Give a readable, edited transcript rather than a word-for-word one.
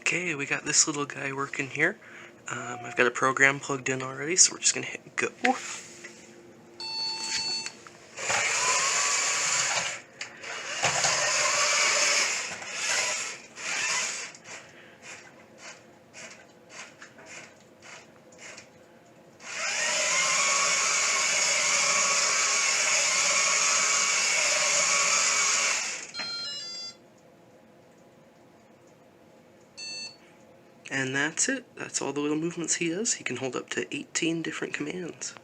Okay, we got this little guy working here. I've got a program plugged in already, so we're just going to hit go. And that's it. That's all the little movements he does. He can hold up to 18 different commands.